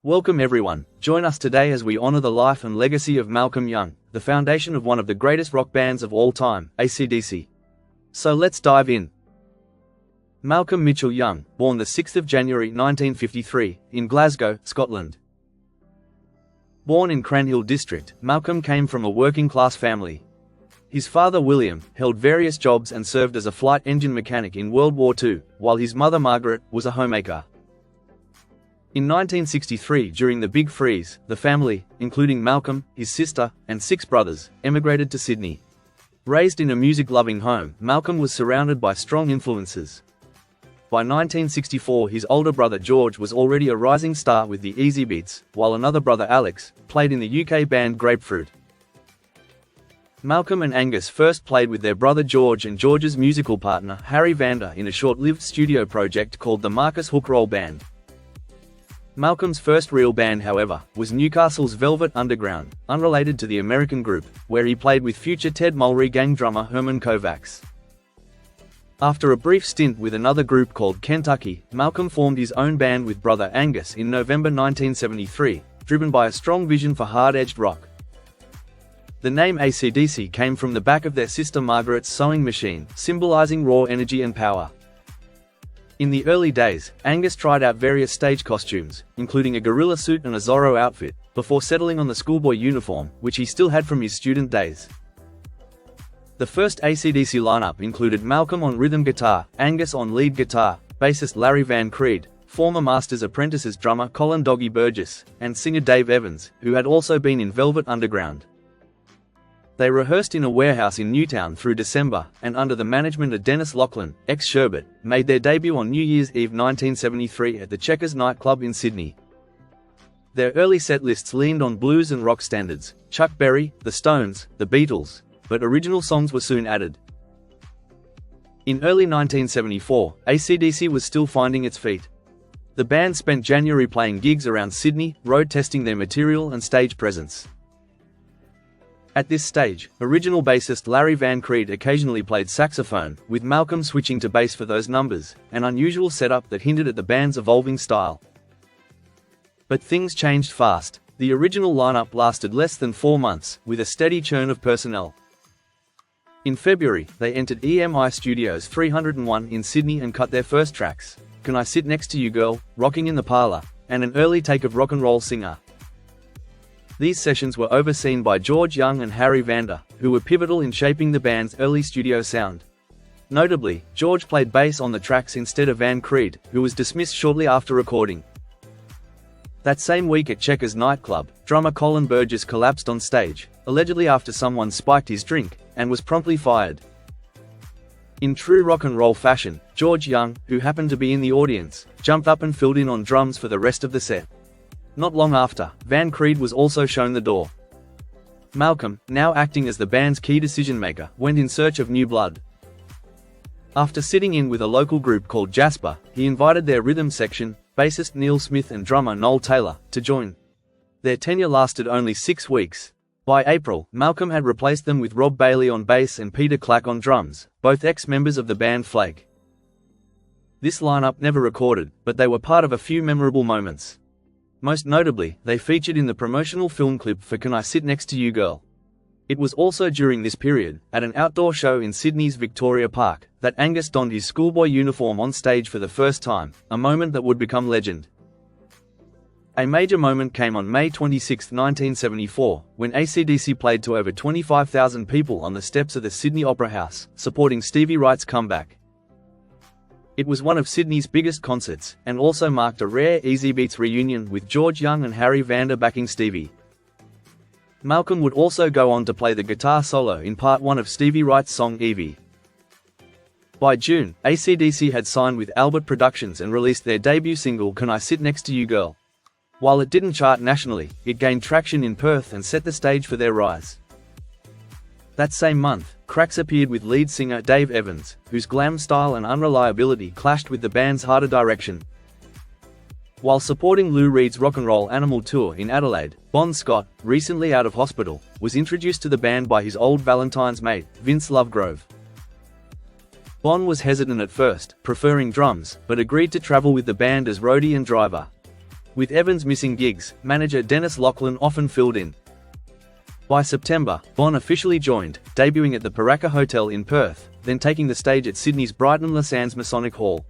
Welcome everyone, join us today as we honor the life and legacy of Malcolm Young, the foundation of one of the greatest rock bands of all time, ACDC. So let's dive in. Malcolm Mitchell Young, born the 6th of January 1953, in Glasgow, Scotland. Born in Cranhill District, Malcolm came from a working-class family. His father William held various jobs and served as a flight engine mechanic in World War II, while his mother Margaret was a homemaker. In 1963, during the Big Freeze, the family, including Malcolm, his sister, and 6 brothers, emigrated to Sydney. Raised in a music-loving home, Malcolm was surrounded by strong influences. By 1964, his older brother George was already a rising star with the Easy Beats, while another brother Alex played in the UK band Grapefruit. Malcolm and Angus first played with their brother George and George's musical partner Harry Vander in a short-lived studio project called the Marcus Hook Roll Band. Malcolm's first real band, however, was Newcastle's Velvet Underground, unrelated to the American group, where he played with future Ted Mulry gang drummer Herman Kovacs. After a brief stint with another group called Kentucky, Malcolm formed his own band with brother Angus in November 1973, driven by a strong vision for hard-edged rock. The name ACDC came from the back of their sister Margaret's sewing machine, symbolizing raw energy and power. In the early days, Angus tried out various stage costumes, including a gorilla suit and a Zorro outfit, before settling on the schoolboy uniform, which he still had from his student days. The first ACDC lineup included Malcolm on rhythm guitar, Angus on lead guitar, bassist Larry Van Creed, former Masters Apprentices drummer Colin "Doggy" Burgess, and singer Dave Evans, who had also been in Velvet Underground. They rehearsed in a warehouse in Newtown through December, and under the management of Dennis Laughlin, ex-Sherbet, made their debut on New Year's Eve 1973 at the Checkers nightclub in Sydney. Their early set lists leaned on blues and rock standards, Chuck Berry, The Stones, The Beatles, but original songs were soon added. In early 1974, ACDC was still finding its feet. The band spent January playing gigs around Sydney, road testing their material and stage presence. At this stage, original bassist Larry Van Creed occasionally played saxophone, with Malcolm switching to bass for those numbers, an unusual setup that hinted at the band's evolving style. But things changed fast. The original lineup lasted less than 4 months, with a steady churn of personnel. In February, they entered EMI Studios 301 in Sydney and cut their first tracks, Can I Sit Next to You Girl, Rocking in the Parlour, and an early take of RockNRoll Singer. These sessions were overseen by George Young and Harry Vander, who were pivotal in shaping the band's early studio sound. Notably, George played bass on the tracks instead of Van Creed, who was dismissed shortly after recording. That same week at Checkers nightclub, drummer Colin Burgess collapsed on stage, allegedly after someone spiked his drink, and was promptly fired. In true rock and roll fashion, George Young, who happened to be in the audience, jumped up and filled in on drums for the rest of the set. Not long after, Van Creed was also shown the door. Malcolm, now acting as the band's key decision-maker, went in search of new blood. After sitting in with a local group called Jasper, he invited their rhythm section, bassist Neil Smith and drummer Noel Taylor, to join. Their tenure lasted only 6 weeks. By April, Malcolm had replaced them with Rob Bailey on bass and Peter Clack on drums, both ex-members of the band Flake. This lineup never recorded, but they were part of a few memorable moments. Most notably, they featured in the promotional film clip for Can I Sit Next to You Girl. It was also during this period, at an outdoor show in Sydney's Victoria Park, that Angus donned his schoolboy uniform on stage for the first time, a moment that would become legend. A major moment came on May 26, 1974, when ACDC played to over 25,000 people on the steps of the Sydney Opera House, supporting Stevie Wright's comeback. It was one of Sydney's biggest concerts, and also marked a rare Easy Beats reunion with George Young and Harry Vander backing Stevie. Malcolm would also go on to play the guitar solo in part 1 of Stevie Wright's song Evie. By June, ACDC had signed with Albert Productions and released their debut single Can I Sit Next to You Girl. While it didn't chart nationally, it gained traction in Perth and set the stage for their rise. That same month, cracks appeared with lead singer Dave Evans, whose glam style and unreliability clashed with the band's harder direction. While supporting Lou Reed's RockNRoll Animal tour in Adelaide, Bon Scott, recently out of hospital, was introduced to the band by his old Valentine's mate, Vince Lovegrove. Bon was hesitant at first, preferring drums, but agreed to travel with the band as roadie and driver. With Evans missing gigs, manager Dennis Laughlin often filled in. By September, Bon officially joined, debuting at the Paraka Hotel in Perth, then taking the stage at Sydney's Brighton Le Sands Masonic Hall.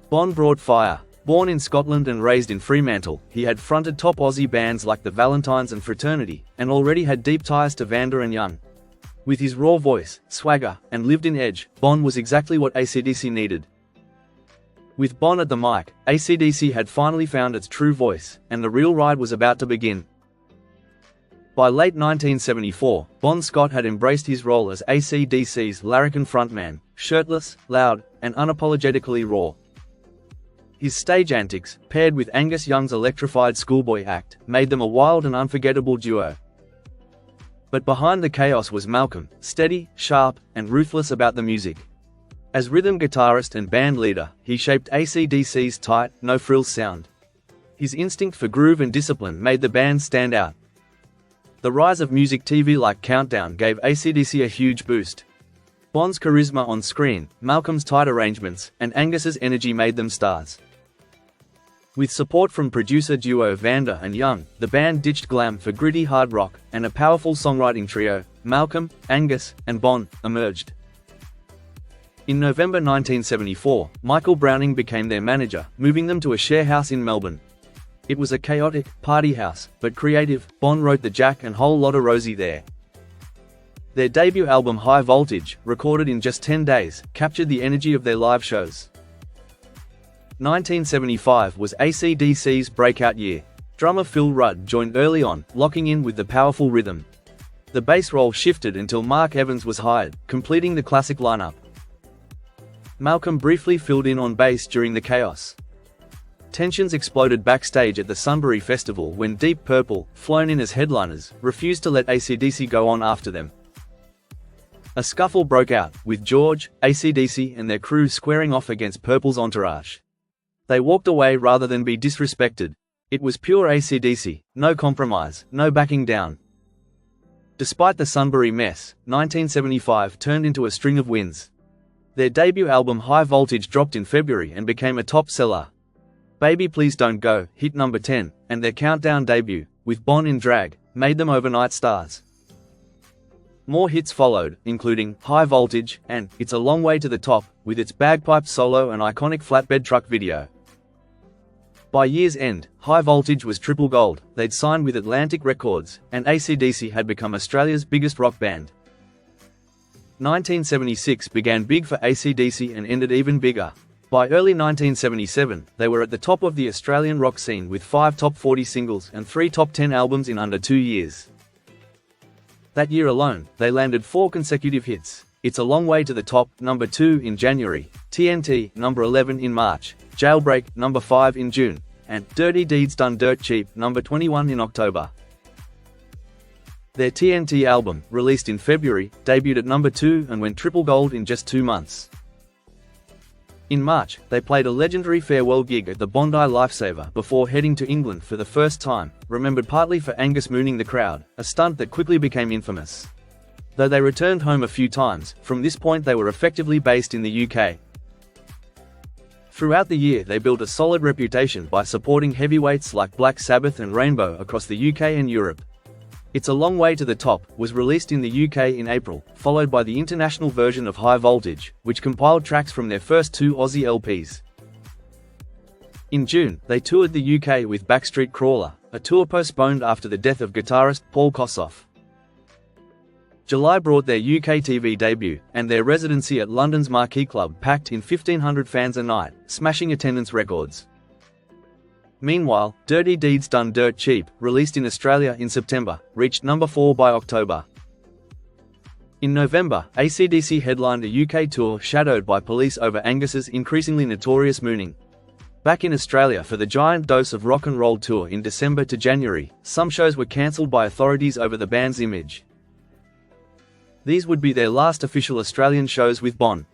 Bon brought fire. Born in Scotland and raised in Fremantle, he had fronted top Aussie bands like the Valentines and Fraternity, and already had deep ties to Vanda and Young. With his raw voice, swagger, and lived-in edge, Bon was exactly what ACDC needed. With Bon at the mic, ACDC had finally found its true voice, and the real ride was about to begin. By late 1974, Bon Scott had embraced his role as ACDC's larrikin frontman, shirtless, loud, and unapologetically raw. His stage antics, paired with Angus Young's electrified schoolboy act, made them a wild and unforgettable duo. But behind the chaos was Malcolm, steady, sharp, and ruthless about the music. As rhythm guitarist and band leader, he shaped ACDC's tight, no-frills sound. His instinct for groove and discipline made the band stand out. The rise of music TV like Countdown gave ACDC a huge boost. Bon's charisma on screen, Malcolm's tight arrangements, and Angus's energy made them stars. With support from producer duo Vanda and Young, the band ditched glam for gritty hard rock, and a powerful songwriting trio, Malcolm, Angus, and Bon, emerged. In November 1974, Michael Browning became their manager, moving them to a share house in Melbourne. It was a chaotic, party house, but creative. Bon wrote the Jack and Whole Lotta Rosie there. Their debut album High Voltage, recorded in just 10 days, captured the energy of their live shows. 1975 was ACDC's breakout year. Drummer Phil Rudd joined early on, locking in with the powerful rhythm. The bass role shifted until Mark Evans was hired, completing the classic lineup. Malcolm briefly filled in on bass during the chaos. Tensions exploded backstage at the Sunbury Festival when Deep Purple, flown in as headliners, refused to let ACDC go on after them. A scuffle broke out, with George, ACDC and their crew squaring off against Purple's entourage. They walked away rather than be disrespected. It was pure ACDC, no compromise, no backing down. Despite the Sunbury mess, 1975 turned into a string of wins. Their debut album High Voltage dropped in February and became a top seller. Baby Please Don't Go hit number 10, and their Countdown debut, with Bon in drag, made them overnight stars. More hits followed, including High Voltage and It's a Long Way to the Top, with its bagpipe solo and iconic flatbed truck video. By year's end, High Voltage was triple gold. They'd signed with Atlantic Records, and ACDC had become Australia's biggest rock band. 1976 began big for ACDC and ended even bigger. By early 1977, they were at the top of the Australian rock scene with 5 top 40 singles and 3 top 10 albums in under 2 years. That year alone, they landed 4 consecutive hits. It's a Long Way to the Top, number 2 in January, TNT, number 11 in March, Jailbreak, number 5 in June, and Dirty Deeds Done Dirt Cheap, number 21 in October. Their TNT album, released in February, debuted at number 2 and went triple gold in just 2 months. In March, they played a legendary farewell gig at the Bondi Lifesaver before heading to England for the first time, remembered partly for Angus mooning the crowd, a stunt that quickly became infamous. Though they returned home a few times, from this point they were effectively based in the UK. Throughout the year they built a solid reputation by supporting heavyweights like Black Sabbath and Rainbow across the UK and Europe. It's a Long Way to the Top was released in the UK in April, followed by the international version of High Voltage, which compiled tracks from their first 2 Aussie LPs. In June, they toured the UK with Backstreet Crawler, a tour postponed after the death of guitarist Paul Kossoff. July brought their UK TV debut, and their residency at London's Marquee Club packed in 1,500 fans a night, smashing attendance records. Meanwhile, Dirty Deeds Done Dirt Cheap, released in Australia in September, reached number 4 by October. In November, ACDC headlined a UK tour shadowed by police over Angus's increasingly notorious mooning. Back in Australia for the Giant Dose of RockNRoll tour in December to January, some shows were cancelled by authorities over the band's image. These would be their last official Australian shows with Bon.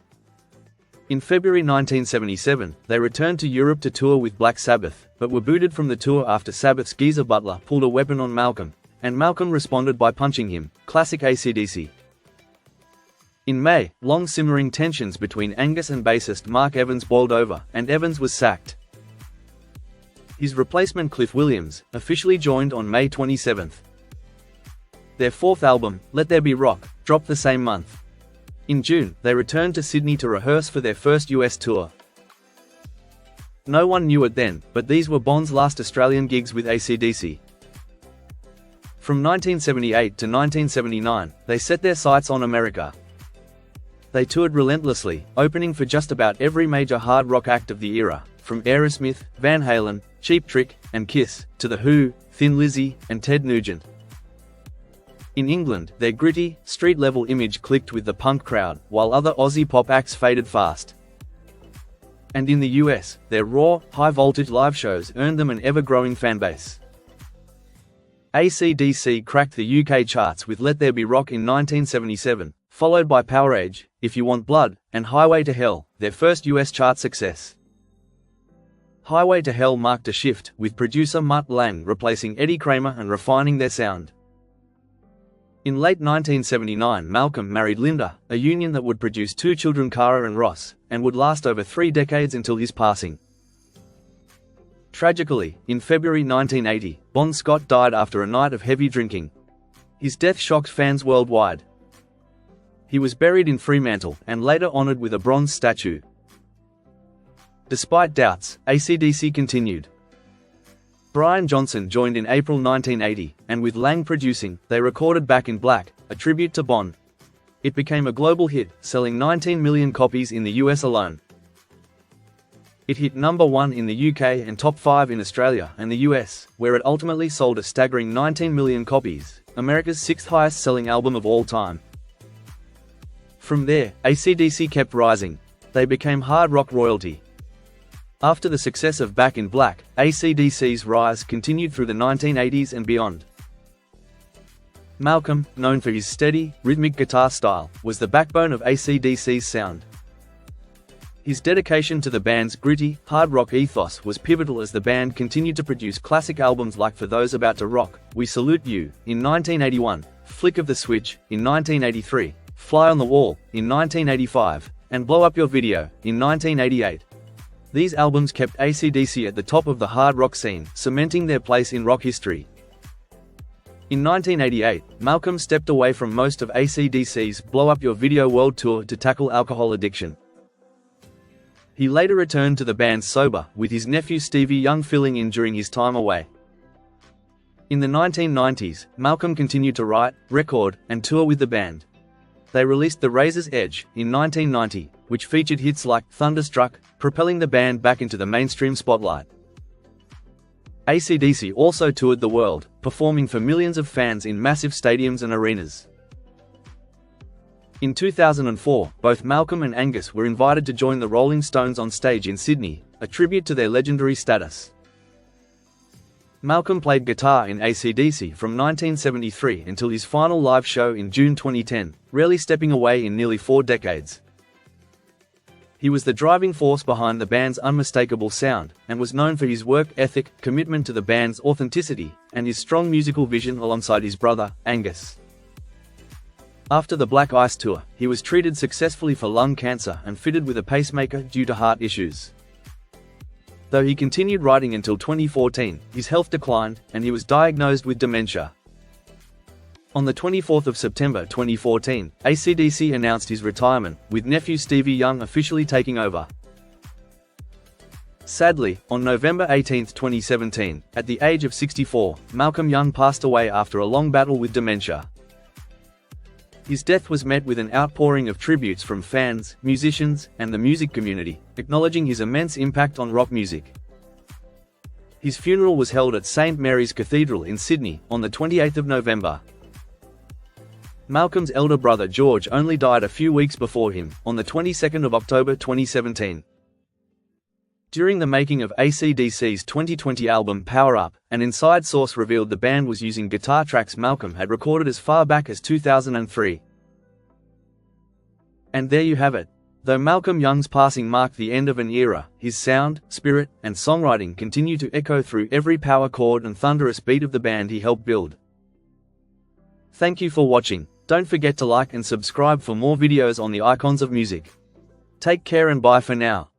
In February 1977, they returned to Europe to tour with Black Sabbath, but were booted from the tour after Sabbath's Geezer Butler pulled a weapon on Malcolm, and Malcolm responded by punching him, classic ACDC. In May, long simmering tensions between Angus and bassist Mark Evans boiled over, and Evans was sacked. His replacement Cliff Williams officially joined on May 27. Their fourth album, Let There Be Rock, dropped the same month. In June, they returned to Sydney to rehearse for their first US tour. No one knew it then, but these were Bond's last Australian gigs with ACDC. From 1978 to 1979, they set their sights on America. They toured relentlessly, opening for just about every major hard rock act of the era, from Aerosmith, Van Halen, Cheap Trick, and Kiss, to The Who, Thin Lizzy, and Ted Nugent. In England, their gritty, street-level image clicked with the punk crowd, while other Aussie pop acts faded fast. And in the US, their raw, high-voltage live shows earned them an ever-growing fanbase. ACDC cracked the UK charts with Let There Be Rock in 1977, followed by Powerage, If You Want Blood, and Highway to Hell, their first US chart success. Highway to Hell marked a shift, with producer Mutt Lange replacing Eddie Kramer and refining their sound. In late 1979, Malcolm married Linda, a union that would produce two children, Cara and Ross, and would last over 3 decades until his passing. Tragically, in February 1980, Bon Scott died after a night of heavy drinking. His death shocked fans worldwide. He was buried in Fremantle, and later honored with a bronze statue. Despite doubts, ACDC continued. Brian Johnson joined in April 1980, and with Lange producing, they recorded Back in Black, a tribute to Bon. It became a global hit, selling 19 million copies in the US alone. It hit number 1 in the UK and top 5 in Australia and the US, where it ultimately sold a staggering 19 million copies, America's 6th highest selling album of all time. From there, ACDC kept rising. They became hard rock royalty. After the success of Back in Black, ACDC's rise continued through the 1980s and beyond. Malcolm, known for his steady, rhythmic guitar style, was the backbone of ACDC's sound. His dedication to the band's gritty, hard rock ethos was pivotal as the band continued to produce classic albums like For Those About to Rock, We Salute You, in 1981, Flick of the Switch, in 1983, Fly on the Wall, in 1985, and Blow Up Your Video, in 1988. These albums kept ACDC at the top of the hard rock scene, cementing their place in rock history. In 1988, Malcolm stepped away from most of ACDC's Blow Up Your Video World Tour to tackle alcohol addiction. He later returned to the band sober, with his nephew Stevie Young filling in during his time away. In the 1990s, Malcolm continued to write, record, and tour with the band. They released The Razor's Edge in 1990, which featured hits like Thunderstruck, propelling the band back into the mainstream spotlight. ACDC also toured the world, performing for millions of fans in massive stadiums and arenas. In 2004, both Malcolm and Angus were invited to join the Rolling Stones on stage in Sydney, a tribute to their legendary status. Malcolm played guitar in ACDC from 1973 until his final live show in June 2010, rarely stepping away in nearly 4 decades. He was the driving force behind the band's unmistakable sound, and was known for his work ethic, commitment to the band's authenticity, and his strong musical vision alongside his brother, Angus. After the Black Ice Tour, he was treated successfully for lung cancer and fitted with a pacemaker due to heart issues. Though he continued writing until 2014, his health declined, and he was diagnosed with dementia. On the 24th of September 2014, ACDC announced his retirement, with nephew Stevie Young officially taking over. Sadly, on November 18, 2017, at the age of 64, Malcolm Young passed away after a long battle with dementia. His death was met with an outpouring of tributes from fans, musicians, and the music community, acknowledging his immense impact on rock music. His funeral was held at St. Mary's Cathedral in Sydney, on the 28th of November. Malcolm's elder brother George only died a few weeks before him, on the 22nd of October 2017. During the making of ACDC's 2020 album Power Up, an inside source revealed the band was using guitar tracks Malcolm had recorded as far back as 2003. And there you have it. Though Malcolm Young's passing marked the end of an era, his sound, spirit, and songwriting continue to echo through every power chord and thunderous beat of the band he helped build. Thank you for watching. Don't forget to like and subscribe for more videos on the icons of music. Take care and bye for now.